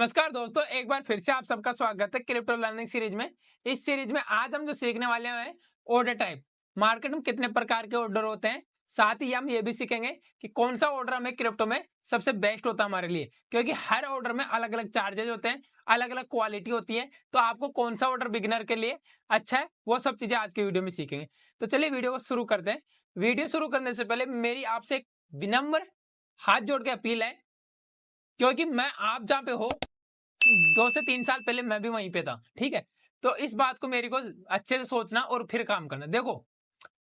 नमस्कार दोस्तों, एक बार फिर से आप सबका स्वागत है क्रिप्टो लर्निंग सीरीज में। इस सीरीज में आज हम जो सीखने वाले हैं ऑर्डर टाइप। मार्केट में कितने प्रकार के ऑर्डर होते हैं, साथ ही हम ये भी सीखेंगे कि कौन सा ऑर्डर हमें क्रिप्टो में सबसे बेस्ट होता है हमारे लिए, क्योंकि हर ऑर्डर में अलग अलग चार्जेस होते हैं, अलग अलग क्वालिटी होती है। तो आपको कौन सा ऑर्डर बिगिनर के लिए अच्छा है, वो सब चीजें आज के वीडियो में सीखेंगे। तो चलिए वीडियो को शुरू करते हैं। वीडियो शुरू करने से पहले मेरी आपसे एक विनम्र हाथ जोड़ के अपील है, क्योंकि मैं आप जहां पे हो 2 से 3 साल पहले मैं भी वहीं पे था। ठीक है, तो इस बात को मेरे को अच्छे से सोचना और फिर काम करना। देखो,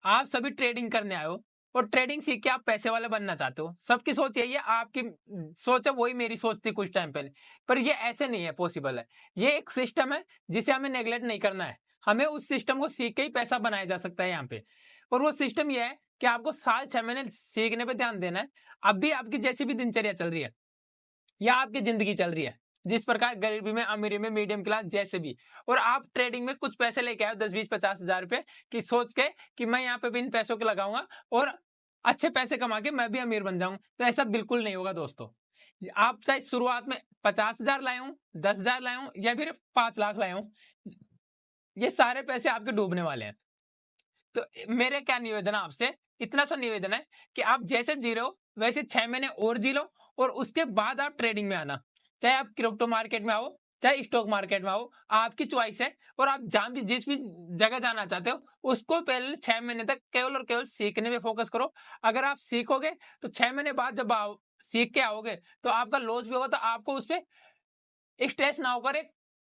आप सभी ट्रेडिंग करने आए हो और ट्रेडिंग सीख के आप पैसे वाले बनना चाहते हो। सबकी सोच यही है, आपकी सोच है वही मेरी सोच थी कुछ टाइम पहले। पर ये ऐसे नहीं है, पॉसिबल है। ये एक सिस्टम है जिसे हमें नेग्लेक्ट नहीं करना है। हमें उस सिस्टम को सीख के ही पैसा बनाया जा सकता है यहाँ पे। और वो सिस्टम ये है कि आपको साल 6 महीने सीखने पे ध्यान देना है। अब भी आपकी जैसी भी दिनचर्या चल रही है या आपकी जिंदगी चल रही है, जिस प्रकार गरीबी में, अमीरी में, मीडियम क्लास, जैसे भी, और आप ट्रेडिंग में कुछ पैसे लेके आए 10, 20, 50 हजार रुपए की सोच के कि मैं यहाँ पे भी इन पैसों को लगाऊंगा और अच्छे पैसे कमा के मैं भी अमीर बन जाऊं, तो ऐसा बिल्कुल नहीं होगा दोस्तों। आप चाहे शुरुआत में 50 हजार लाए हूं, 10 हजार लाए हूं या फिर 5 लाख लाए हूं, ये सारे पैसे आपके डूबने वाले हैं। तो मेरे क्या निवेदन है आपसे, इतना सा निवेदन है कि आप जैसे जी रहे हो वैसे 6 महीने और जी लो, और उसके बाद आप ट्रेडिंग में आना। चाहे आप क्रिप्टो मार्केट में आओ, चाहे स्टॉक मार्केट में आओ, आपकी चॉइस है। और आप जहां भी जिस भी जगह जाना चाहते हो, उसको पहले 6 महीने तक केवल और केवल सीखने में फोकस करो। अगर आप सीखोगे तो 6 महीने बाद जब आओ सीख के आओगे तो आपका लॉस भी होगा, तो आपको उस पर स्ट्रेस ना होकर एक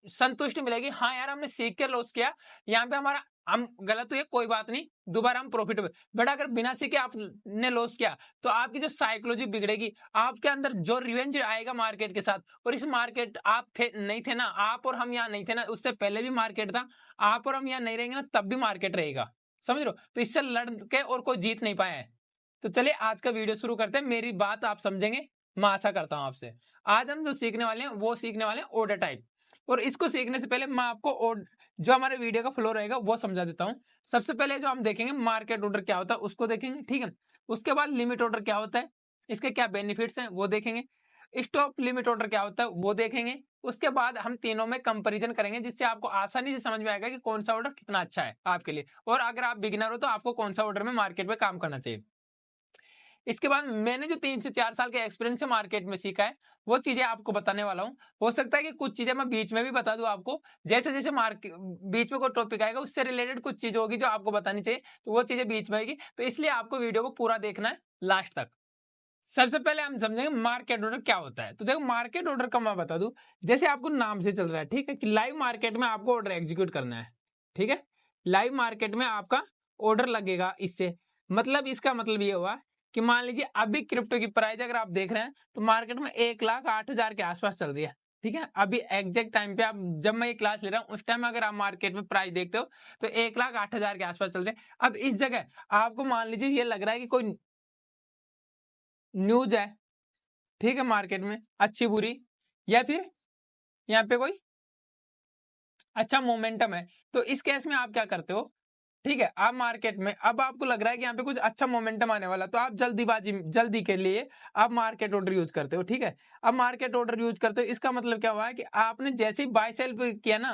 संतुष्टि मिलेगी। हाँ यार, हमने सीख के लॉस किया, यहाँ पे हमारा हम गलत हुए, कोई बात नहीं, दोबारा हम प्रॉफिट हुए। बट अगर बिना सीखे आपने लॉस किया तो आपकी जो साइकोलॉजी बिगड़ेगी, आपके अंदर जो रिवेंज आएगा मार्केट के साथ। और इस मार्केट आप थे नहीं थे ना, आप और हम यहाँ नहीं थे ना, उससे पहले भी मार्केट था। आप और हम यहाँ नहीं रहेंगे ना, तब भी मार्केट रहेगा। समझ रहे हो? तो इससे लड़ के और कोई जीत नहीं पाया है। तो चलिए आज का वीडियो शुरू करते हैं। मेरी बात आप समझेंगे, मैं आशा करता हूं आपसे। आज हम जो सीखने वाले हैं वो सीखने वाले हैं ऑर्डर टाइप। और इसको सीखने से पहले मैं आपको और जो हमारे वीडियो का फ्लो रहेगा वो समझा देता हूं। सबसे पहले जो हम देखेंगे मार्केट ऑर्डर क्या होता है उसको देखेंगे, ठीक है। उसके बाद लिमिट ऑर्डर क्या होता है, इसके क्या बेनिफिट्स हैं वो देखेंगे। स्टॉप लिमिट ऑर्डर क्या होता है वो देखेंगे। उसके बाद हम तीनों में कंपैरिजन करेंगे, जिससे आपको आसानी से समझ में आएगा कि कौन सा ऑर्डर कितना अच्छा है आपके लिए, और अगर आप बिगिनर हो तो आपको कौन सा ऑर्डर में मार्केट में काम करना चाहिए। इसके बाद मैंने जो 3 से 4 साल के एक्सपीरियंस से मार्केट में सीखा है वो चीजें आपको बताने वाला हूं। हो सकता है कि कुछ चीजें मैं बीच में भी बता दूं आपको, जैसे जैसे मार्केट बीच में कोई टॉपिक आएगा उससे रिलेटेड कुछ चीज होगी जो आपको बतानी चाहिए, तो वो चीजें बीच में आएगी। तो इसलिए आपको वीडियो को पूरा देखना है लास्ट तक। सबसे पहले हम समझेंगे मार्केट ऑर्डर क्या होता है। तो देखो, मार्केट ऑर्डर का मैं बता दूं, जैसे आपको नाम से चल रहा है, ठीक है, कि लाइव मार्केट में आपको ऑर्डर एग्जीक्यूट करना है। ठीक है, लाइव मार्केट में आपका ऑर्डर लगेगा। इससे मतलब, इसका मतलब ये हुआ कि मान लीजिए अभी क्रिप्टो की प्राइस अगर आप देख रहे हैं तो मार्केट में 1,08,000 के आसपास चल रही है। ठीक है, अभी एग्जैक्ट टाइम पे आप, जब मैं ये क्लास ले रहा हूँ उस टाइम अगर आप मार्केट में प्राइस देखते हो तो 1,08,000 के आसपास चल रहे हैं। अब इस जगह आपको मान लीजिए ये लग रहा है कि कोई न्यूज है, ठीक है, मार्केट में अच्छी बुरी, या फिर यहाँ पे कोई अच्छा मोमेंटम है। तो इस केस में आप क्या करते हो, ठीक है, आप मार्केट में अब आपको लग रहा है कि यहाँ पे कुछ अच्छा मोमेंटम आने वाला, तो आप जल्दी के लिए आप मार्केट ऑर्डर यूज करते हो। ठीक है, अब मार्केट ऑर्डर यूज करते हो, इसका मतलब क्या हुआ है कि आपने जैसे ही बाय सेल किया ना,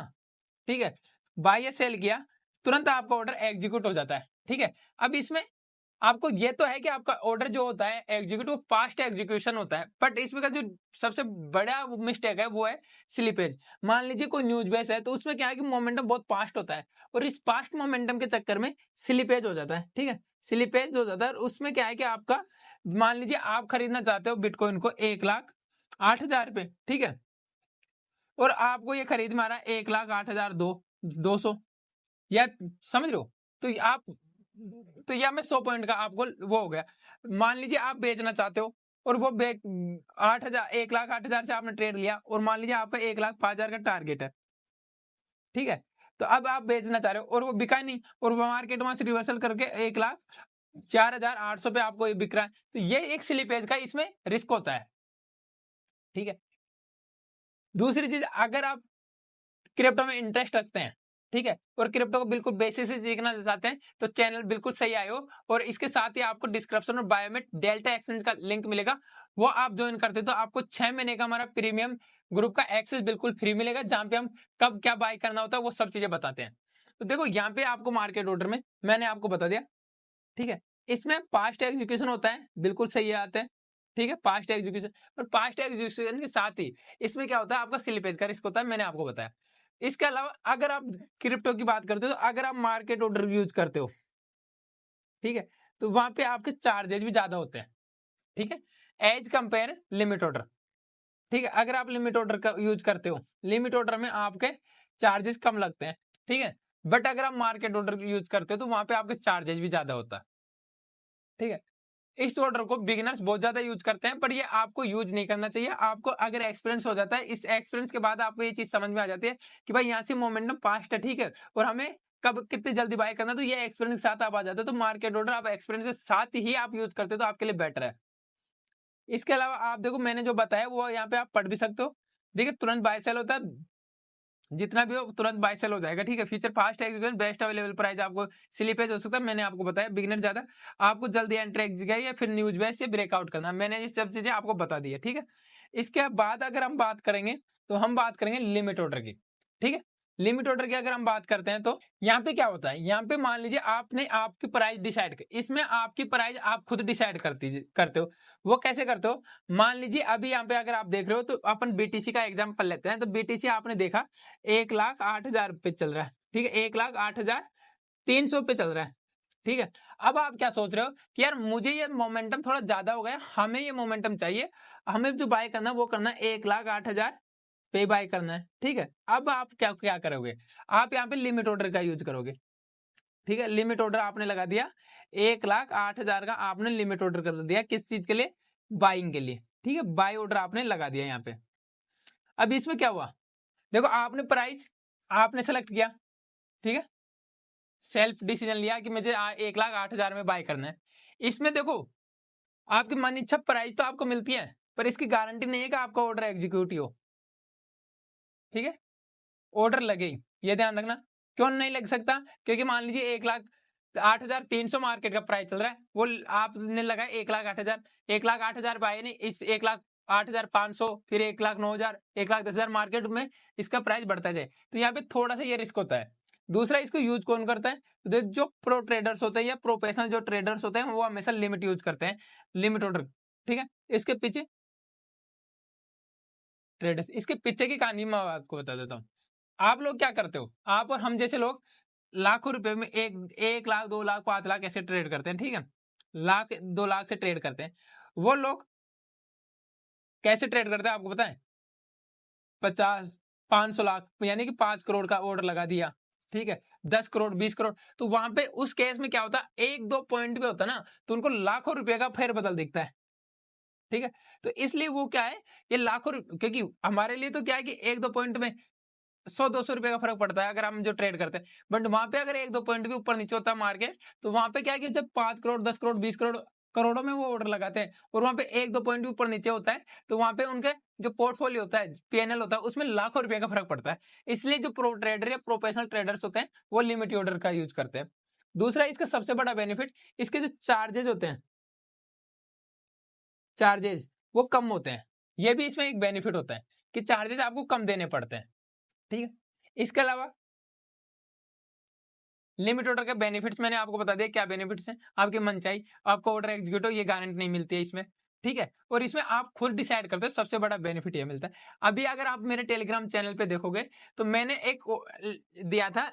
ठीक है, बाय या सेल किया, तुरंत आपका ऑर्डर एग्जीक्यूट हो जाता है। ठीक है, अब इसमें आपको ये तो है कि आपका ऑर्डर जो होता है एग्जीक्यूट, वो फास्ट एग्जीक्यूशन होता है, बट इसमें का जो सबसे बड़ा मिस्टेक है वो है स्लिपेज। मान लीजिए कोई न्यूज बेस है तो उसमें क्या है कि मोमेंटम बहुत फास्ट होता है, और इस फास्ट मोमेंटम के चक्कर में स्लिपेज हो जाता है। ठीक है, स्लिपेज हो जाता है, और उसमें क्या है कि आपका, मान लीजिए आप खरीदना चाहते हो बिटकॉइन को 1,08,000 पे, ठीक है, और आपको ये खरीद में आ रहा है 1,08,200, या समझ रहे हो? तो आप, तो या मैं 100 पॉइंट का आपको वो हो गया। मान लीजिए आप बेचना चाहते हो और वो 8,000, 1,08,000 से आपने ट्रेड लिया, और मान लीजिए आपका 1,05,000 का टारगेट है। ठीक है, तो अब आप बेचना चाह रहे हो और वो बिका नहीं, और वो मार्केट वहां से रिवर्सल करके 1,04,800 पे आपको ये बिक रहा है, तो ये एक स्लिपेज का इसमें रिस्क होता है। ठीक है, दूसरी चीज, अगर आप क्रिप्टो में इंटरेस्ट रखते हैं ठीक है, और क्रिप्टो को बिल्कुल बेसिक से सीखना चाहते हैं तो चैनल बिल्कुल सही आए हो। और इसके साथ ही आपको डिस्क्रिप्शन और बायो में डेल्टा एक्सचेंज का लिंक मिलेगा, वो आप ज्वाइन करते हो तो आपको 6 महीने का हमारा प्रीमियम ग्रुप का एक्सेस बिल्कुल फ्री मिलेगा, जहां पे हम कब क्या बाय करना होता है वो सब चीजें बताते हैं। तो देखो यहाँ पे आपको मार्केट ऑर्डर में मैंने आपको बता दिया, ठीक है। इसमें पास्ट एग्जीक्यूशन होता है, बिल्कुल सही आते हैं, ठीक है, पास्ट एग्जीक्यूशन। और पास्ट एग्जीक्यूशन के साथ ही इसमें क्या होता है, आपका स्लिपेज का रिस्क होता है, मैंने आपको बताया। इसके अलावा अगर आप क्रिप्टो की बात करते हो तो अगर आप मार्केट ऑर्डर यूज करते हो, ठीक है, तो वहां पे आपके चार्जेज भी ज्यादा होते हैं, ठीक है, एज कंपेयर लिमिट ऑर्डर। ठीक है, अगर आप लिमिट ऑर्डर का यूज करते हो, लिमिट ऑर्डर में आपके चार्जेस कम लगते हैं, ठीक है, बट अगर आप मार्केट ऑर्डर यूज करते हो तो वहां पे आपके चार्जेस भी ज्यादा होता है, ठीक है। इस ऑर्डर को बिगिनर्स बहुत ज्यादा यूज करते हैं, पर ये आपको यूज नहीं करना चाहिए। आपको अगर एक्सपीरियंस हो जाता है, इस एक्सपीरियंस के बाद आपको ये चीज समझ में आ जाती है कि भाई यहाँ से मोमेंटम फास्ट है, ठीक है, और हमें कब कितनी जल्दी बाय करना, तो ये एक्सपीरियंस के साथ आप आ जाते हो तो मार्केट ऑर्डर आप एक्सपीरियंस के साथ ही आप यूज करते हो तो आपके लिए बेटर है। इसके अलावा आप देखो मैंने जो बताया वो यहाँ पे आप पढ़ भी सकते हो। देखिए तुरंत बाय सेल होता है, जितना भी हो तुरंत बाय सेल हो जाएगा, ठीक है। Feature fast execution, best available price, आपको स्लिपेज हो सकता है, मैंने आपको बताया। बिगिनर ज्यादा आपको जल्दी एंट्री एग्जीक्यूट या फिर न्यूज बेस या ब्रेकआउट करना, मैंने ये सब चीजें आपको बता दी है, ठीक है। इसके बाद अगर हम बात करेंगे तो हम बात करेंगे लिमिट ऑर्डर की, ठीक है। लिमिट ऑर्डर की अगर हम बात करते हैं तो यहाँ पे क्या होता है, यहाँ पे मान लीजिए आपने आपकी प्राइस डिसाइड कर, इसमें आपकी प्राइस आप खुद डिसाइड करते हो। वो कैसे करते हो, मान लीजिए अभी यहाँ पे अगर आप देख रहे हो तो अपन बीटीसी का एग्जांपल लेते हैं, तो बीटीसी आपने देखा 1,08,000 पे चल रहा है, ठीक है, 1,08,300 पे चल रहा है, ठीक है। अब आप क्या सोच रहे हो कि यार मुझे ये मोमेंटम थोड़ा ज्यादा हो गया, हमें ये मोमेंटम चाहिए, हमें जो बाय करना है वो करना है 1,08,000 पे बाय करना है, ठीक है। अब आप क्या क्या करोगे, आप यहाँ पे लिमिट ऑर्डर का यूज करोगे, ठीक है। लिमिट ऑर्डर आपने लगा दिया 1,08,000 का, आपने लिमिट ऑर्डर कर दिया किस चीज के लिए, बाइंग के लिए, ठीक है, बाय ऑर्डर आपने लगा दिया यहाँ पे। अब इसमें क्या हुआ, देखो आपने प्राइस आपने सेलेक्ट किया, ठीक है, सेल्फ डिसीजन लिया कि मुझे 1,08,000 में बाय करना है। इसमें देखो आपकी मन इच्छा प्राइस तो आपको मिलती है, पर इसकी गारंटी नहीं है कि आपका ऑर्डर एग्जीक्यूट ही हो, ठीक है। ऑर्डर लगे, ये ध्यान रखना। क्यों नहीं लग सकता, क्योंकि मान लीजिए 1,08,300 मार्केट का प्राइस चल रहा है, वो आपने लगाया 1,08,000, 1,08,000 पाए नहीं, इस 1,08,500, फिर 1,09,000, 1,10,000 मार्केट में इसका प्राइस बढ़ता जाए, तो यहाँ पे थोड़ा सा ये रिस्क होता है। दूसरा, इसको यूज कौन करता है, तो जो प्रो ट्रेडर्स होते हैं या प्रोफेशनल जो ट्रेडर्स होते हैं वो हमेशा लिमिट यूज करते हैं, लिमिट ऑर्डर, ठीक है। इसके पीछे ट्रेडर्स, इसके पीछे की कहानी मैं आपको बता देता हूँ। आप लोग क्या करते हो, आप और हम जैसे लोग लाखों रुपए में 1 लाख 2 लाख 5 लाख ऐसे ट्रेड करते हैं, ठीक है, 1 लाख 2 लाख से ट्रेड करते हैं। वो लोग कैसे ट्रेड करते हैं आपको पता है, 50 500 लाख यानी कि 5 करोड़ का ऑर्डर लगा दिया, ठीक है, 10 करोड़ 20 करोड़, तो वहां पे उस केस में क्या होता है, 1 2 पॉइंट पे होता है ना, तो उनको लाखों रुपए का फेरबदल दिखता है, ठीक है। तो इसलिए वो क्या है, ये लाखों क्योंकि हमारे लिए तो क्या है कि 1 2 पॉइंट में 100 200 रुपए का फर्क पड़ता है अगर हम जो ट्रेड करते हैं, बट वहां पे अगर 1 2 पॉइंट भी ऊपर नीचे होता है मार्केट, तो वहां पे क्या है कि जब 5 करोड़ 10 करोड़ 20 करोड़ करोड़ों में वो ऑर्डर लगाते हैं और वहां पे 1 2 पॉइंट भी ऊपर नीचे होता है, तो वहां पे उनके जो पोर्टफोलियो होता है, पीएनएल होता है, उसमें लाखों रुपए का फर्क पड़ता है। इसलिए जो प्रो ट्रेडर या प्रोफेशनल ट्रेडर्स होते हैं वो लिमिट ऑर्डर का यूज करते हैं। दूसरा, इसका सबसे बड़ा बेनिफिट, इसके जो चार्जेस होते हैं, चार्जेस वो कम होते हैं। ये भी इसमें एक बेनिफिट होता है कि चार्जेस आपको कम देने पड़ते हैं, ठीक है। इसके अलावा लिमिट ऑर्डर के बेनिफिट्स मैंने आपको बता दिया, क्या बेनिफिट्स हैं, आपकी मनचाही आपको ऑर्डर एग्जीक्यूट हो ये गारंटी नहीं मिलती है इसमें, ठीक है, और इसमें आप खुद डिसाइड करते हो, सबसे बड़ा बेनिफिट ये मिलता है। अभी अगर आप मेरे टेलीग्राम चैनल पे देखोगे तो मैंने एक दिया था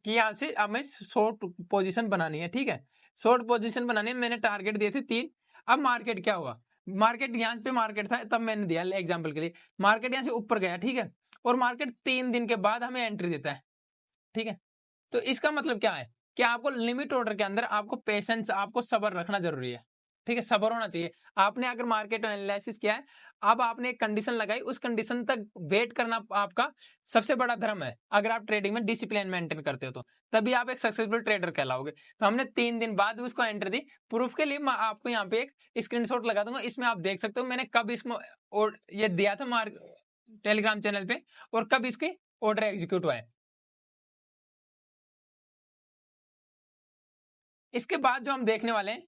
कि यहाँ से हमें शॉर्ट पोजीशन बनानी है, ठीक है, शॉर्ट पोजीशन बनानी है, मैंने टारगेट दिए थे 3। अब मार्केट क्या हुआ, मार्केट यहाँ पे मार्केट था तब मैंने दिया एग्जाम्पल के लिए, मार्केट यहाँ से ऊपर गया, ठीक है, और मार्केट 3 दिन के बाद हमें एंट्री देता है, ठीक है। तो इसका मतलब क्या है कि आपको लिमिट ऑर्डर के अंदर आपको पेशेंस, आपको सब्र रखना जरूरी है, ठीक है, सब्र होना चाहिए। आपने अगर मार्केट एनालिसिस किया है, अब आपने एक कंडीशन लगाई, उस कंडीशन तक वेट करना आपका सबसे बड़ा धर्म है। अगर आप ट्रेडिंग में डिसिप्लिन मेंटेन करते हो तो तभी आप एक सक्सेसफुल ट्रेडर कहलाओगे। तो हमने 3 दिन बाद उसको एंट्री दी। प्रूफ के लिए मैं आपको यहाँ पे एक स्क्रीनशॉट लगा दूंगा, इसमें आप देख सकते हो मैंने कब इसको और ये दिया था टेलीग्राम चैनल पे और कब इसके ऑर्डर एग्जीक्यूट हुआ है। इसके बाद जो हम देखने वाले हैं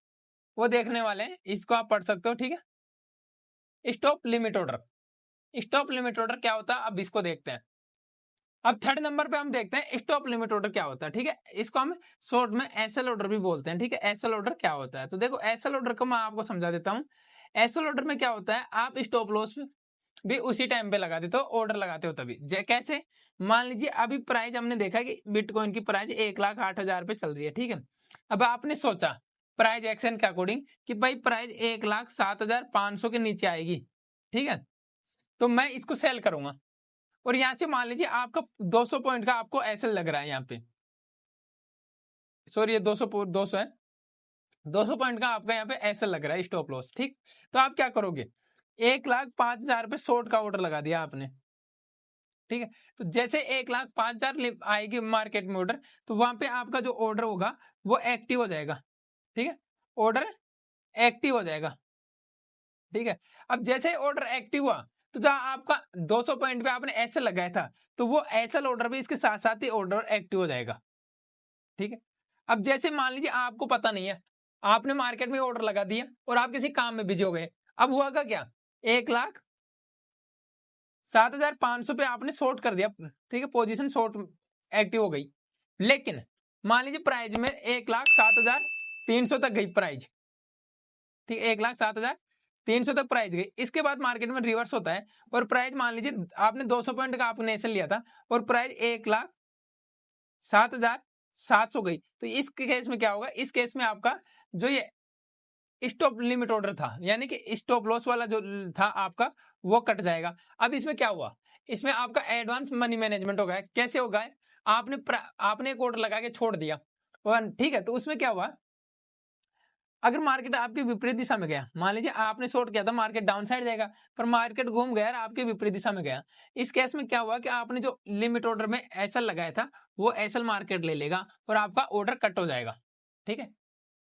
वो देखने वाले हैं, इसको आप पढ़ सकते हो, ठीक है। Stop limit order, stop limit order क्या होता है अब इसको देखते हैं। अब थर्ड नंबर पे हम देखते हैं स्टॉप लिमिट ऑर्डर क्या होता है, ठीक है। इसको हम शॉर्ट में एसएल ऑर्डर भी बोलते हैं, ठीक है। एसएल ऑर्डर क्या होता है, तो देखो एसएल ऑर्डर को मैं आपको समझा देता हूँ। एसएल ऑर्डर में क्या होता है, आप स्टॉप लॉस भी उसी टाइम पे लगा देते हो, ऑर्डर लगाते हो तभी। कैसे, मान लीजिए अभी प्राइस हमने देखा कि बिटकॉइन की प्राइस 1,08,000 पे चल रही है, ठीक है। अब आपने सोचा प्राइस एक्शन के अकॉर्डिंग कि भाई प्राइस 1,07,500 के नीचे आएगी, ठीक है, तो मैं इसको सेल करूंगा। और यहां से मान लीजिए आपका 200 पॉइंट का आपको एसएल लग रहा है यहाँ पे, सॉरी ये 200 है, 200 पॉइंट का आपका यहाँ पे एसएल लग रहा है, स्टॉप लॉस, ठीक। तो आप क्या करोगे, 1,05,000 पे शॉर्ट का ऑर्डर लगा दिया आपने, ठीक है। तो जैसे 1,05,000 आएगी मार्केट में ऑर्डर, तो वहां पे आपका जो ऑर्डर होगा वो एक्टिव हो जाएगा, ठीक है। ऑर्डर एक्टिव हो जाएगा, ठीक है। अब जैसे ऑर्डर एक्टिव हुआ, तो जहां आपका 200 पॉइंट पे आपने एसएल लगाया था, तो वो एसएल ऑर्डर भी इसके साथ साथ ही ऑर्डर एक्टिव हो जाएगा, ठीक है। अब जैसे मान लीजिए आपको पता नहीं है, आपने मार्केट में ऑर्डर लगा दिया और आप किसी काम में बिजी हो गए, अब हुआ का क्या, 1,07,500 पे आपने शॉर्ट कर दिया, ठीक है, पोजीशन शॉर्ट एक्टिव हो गई। लेकिन मान लीजिए प्राइस में 1,07,300 तक गई प्राइस, ठीक है, 1,07,300 तक प्राइस गई। इसके बाद मार्केट में रिवर्स होता है और प्राइस मान लीजिए आपने 200 पॉइंट का आपने एसएल लिया था और प्राइस 1,07,700 गई, तो इस केस में क्या होगा, इस केस में आपका जो ये स्टॉप लिमिट ऑर्डर था, यानी कि स्टॉप लॉस वाला जो था आपका, वो कट जाएगा। अब इसमें क्या हुआ, इसमें आपका एडवांस मनी मैनेजमेंट हो गया। कैसे हो गया, आपने एक ऑर्डर लगा के छोड़ दिया, ठीक है, तो उसमें क्या हुआ, अगर मार्केट आपके विपरीत दिशा में गया, मान लीजिए आपने शॉर्ट किया था, मार्केट डाउन साइड जाएगा, पर मार्केट घूम गया और आपके विपरीत दिशा में गया, इस केस में क्या हुआ कि आपने जो लिमिट ऑर्डर में एसएल लगाया था वो एसएल मार्केट ले लेगा और आपका ऑर्डर कट हो जाएगा, ठीक है।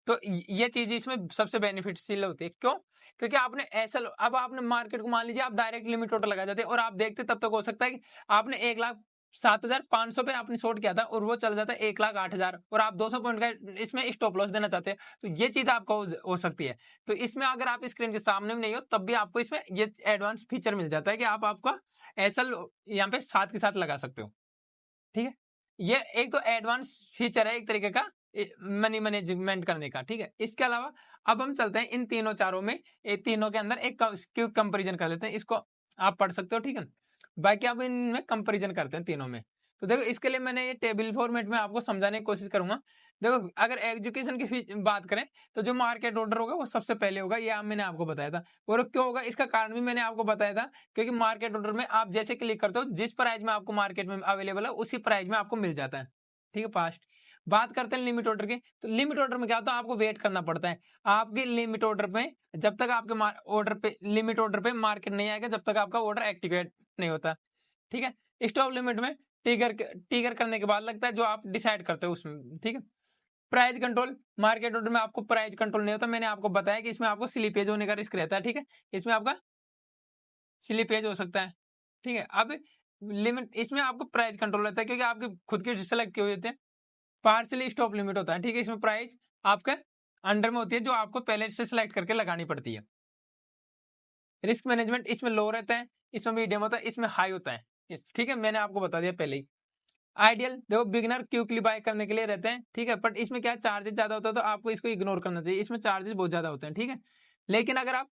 तो ये चीज इसमें सबसे बेनिफिशियल होती है, क्यों, क्योंकि आपने एसएल, अब आपने मार्केट को मान लीजिए आप डायरेक्ट लिमिट ऑर्डर लगा जाते और आप देखते, तब तक हो सकता है कि आपने 1,07,500 पे आपने शॉर्ट किया था और वो चल जाता है 1,08,000 और आप 200 पॉइंट का इसमें स्टॉप लॉस देना चाहते हैं, तो ये चीज आपको हो सकती है। तो इसमें अगर आप स्क्रीन के सामने में नहीं हो तब भी आपको इसमें ये एडवांस फीचर मिल जाता है कि आप आपका एसएल यहाँ पे साथ के साथ लगा सकते हो, ठीक है। ये एक तो एडवांस फीचर है एक तरीके का मनी मैनेजमेंट करने का, ठीक है। इसके अलावा अब हम चलते हैं इन तीनों चारों में, तीनों के अंदर एक क्विक कंपैरिजन कर लेते हैं, इसको आप पढ़ सकते हो, ठीक है। बाकी आप इनमें कंपैरिजन करते हैं तीनों में। तो देखो इसके लिए मैंने ये टेबल फॉर्मेट में आपको समझाने की कोशिश करूंगा। देखो अगर एजुकेशन की बात करें तो जो मार्केट ऑर्डर होगा वो सबसे पहले होगा, ये मैंने आपको बताया था। और क्यों होगा इसका कारण भी मैंने आपको बताया था, क्योंकि मार्केट ऑर्डर में आप जैसे क्लिक करते हो जिस प्राइस में आपको मार्केट में अवेलेबल है उसी प्राइस में आपको मिल जाता है, ठीक है। फास्ट बात करते हैं लिमिट ऑर्डर की, तो लिमिट ऑर्डर में क्या होता है, आपको वेट करना पड़ता है। आपके लिमिट ऑर्डर पे जब तक आपके ऑर्डर पे लिमिट ऑर्डर पे मार्केट नहीं आएगा जब तक आपका ऑर्डर एक्टिवेट नहीं होता, ठीक है। स्टॉप लिमिट में टिगर करने के बाद लगता है जो आप डिसाइड करते हो उसमें, ठीक है। प्राइस कंट्रोल, मार्केट ऑर्डर में आपको प्राइस कंट्रोल नहीं होता, मैंने आपको बताया कि इसमें आपको स्लिपेज होने का रिस्क रहता है, ठीक है। इसमें आपका स्लिपेज हो सकता है, ठीक है। अब लिमिट, इसमें आपको प्राइस कंट्रोल रहता है क्योंकि आपके खुद के सेलेक्ट किए हुए होते हैं। पार्सली स्टॉप लिमिट होता है, ठीक है। इसमें प्राइस आपका अंडर में होती है जो आपको पहले से सिलेक्ट करके लगानी पड़ती है। रिस्क मैनेजमेंट इसमें लो रहता है, इसमें मीडियम होता है, इसमें हाई होता है, ठीक है, मैंने आपको बता दिया पहले ही। आइडियल देखो बिगिनर क्विकली बाय करने के लिए रहते हैं, ठीक है, बट इसमें क्या चार्जेस ज्यादा होता है तो आपको इसको इग्नोर करना चाहिए, इसमें चार्जेस बहुत ज्यादा होते हैं, ठीक है। लेकिन अगर आप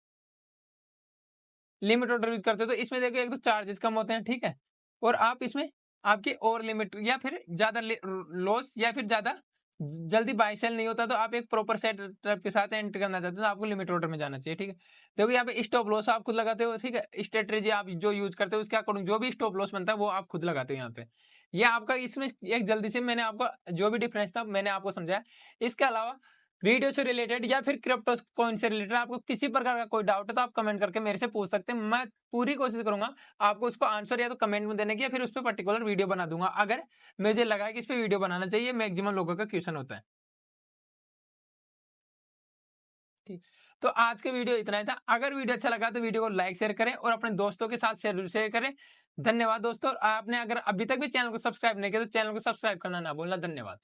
लिमिट ऑर्डर यूज करते हो तो इसमें देखो एक तो चार्जेस कम होते हैं, ठीक है, और आप इसमें आपकी और लिमिट या फिर ज्यादा लॉस या फिर ज्यादा जल्दी बाय सेल नहीं होता, तो आप एक प्रॉपर सेटअप के साथ एंटर करना चाहते हो तो आपको लिमिट ऑर्डर में जाना चाहिए, ठीक है। देखो यहाँ पे स्टॉप लॉस आप खुद लगाते हो, ठीक है, स्ट्रेटेजी आप जो यूज करते हो उसके अकॉर्डिंग जो भी स्टॉप लॉस बनता है वो आप खुद लगाते हो यहाँ पे। ये आपका इसमें एक जल्दी से मैंने आपको जो भी डिफरेंस था मैंने आपको समझाया। इसके अलावा वीडियो से रिलेटेड या फिर क्रिप्टो कॉइन से रिलेटेड आपको किसी प्रकार का कोई डाउट है तो आप कमेंट करके मेरे से पूछ सकते हैं, मैं पूरी कोशिश करूंगा आपको उसको आंसर या तो कमेंट में देने की या फिर उस पर पर्टिकुलर वीडियो बना दूंगा अगर मुझे लगा कि इस पर वीडियो बनाना चाहिए, मैक्सिमम लोगों का क्वेश्चन होता है, ठीक। तो आज के वीडियो इतना ही था, अगर वीडियो अच्छा लगा तो वीडियो को लाइक शेयर करें और अपने दोस्तों के साथ शेयर करें। धन्यवाद दोस्तों, आपने अगर अभी तक भी चैनल को सब्सक्राइब नहीं किया तो चैनल को सब्सक्राइब करना ना भूलना। धन्यवाद।